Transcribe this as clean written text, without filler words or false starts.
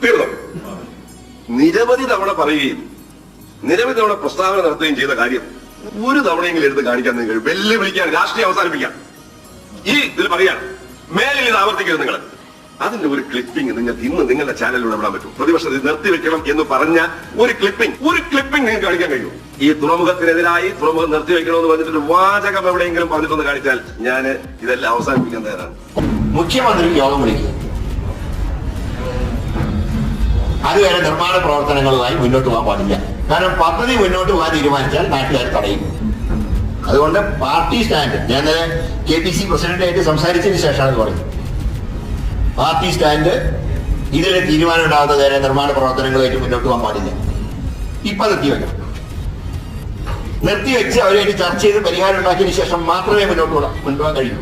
തീർന്നു. നിരവധി തവണ പറയുകയും നിരവധി തവണ പ്രസ്താവന നടത്തുകയും ചെയ്ത കാര്യം ഒരു തവണയെങ്കിലും എടുത്ത് കാണിക്കാൻ നിങ്ങൾ വെല്ലുവിളിക്കാൻ, രാഷ്ട്രീയം അവസാനിപ്പിക്കാൻ ഈ ഇതിൽ പറയാൻ മേലിൽ ഇത് ആവർത്തിക്കരുത്. നിങ്ങൾ അതിന്റെ ഒരു ക്ലിപ്പിംഗ് നിങ്ങൾക്ക് ഇന്ന് നിങ്ങളുടെ ചാനലിലൂടെ വിടാൻ പറ്റും. പ്രതിപക്ഷം ഇത് നിർത്തിവെക്കണം എന്ന് പറഞ്ഞ ഒരു ക്ലിപ്പിംഗ് നിങ്ങൾക്ക് കാണിക്കാൻ കഴിയും. ഈ തുറമുഖത്തിനെതിരായി തുറമുഖം നിർത്തിവെക്കണമെന്ന് പറഞ്ഞിട്ട് വാചകം എവിടെയെങ്കിലും പറഞ്ഞിട്ടൊന്ന് കാണിച്ചാൽ ഞാൻ ഇതെല്ലാം അവസാനിപ്പിക്കാൻ തയ്യാറാണ്. മുഖ്യമന്ത്രി യോഗം വിളിക്കുക, അതുവരെ നിർമ്മാണ പ്രവർത്തനങ്ങളുമായി മുന്നോട്ട് പോകാൻ പാടില്ല. കാരണം പദ്ധതി മുന്നോട്ട് പോകാൻ തീരുമാനിച്ചാൽ നാട്ടുകാർ തടയും. അതുകൊണ്ട് പാർട്ടി സ്റ്റാൻഡ്, ഞാൻ KPC പ്രസിഡന്റായിട്ട് സംസാരിച്ചതിന് ശേഷമാണ് അത് പറയുന്നത്. പാർട്ടി സ്റ്റാൻഡ് ഇതിൽ തീരുമാനം ഉണ്ടാകുന്നത് വരെ നിർമ്മാണ പ്രവർത്തനങ്ങളുമായിട്ട് മുന്നോട്ട് പോകാൻ പാടില്ല. ഇപ്പൊ നിർത്തിവെച്ച് അവരുമായിട്ട് ചർച്ച ചെയ്ത് പരിഹാരം ഉണ്ടാക്കിയതിനു ശേഷം മാത്രമേ മുന്നോട്ട് പോകാൻ കഴിയൂ.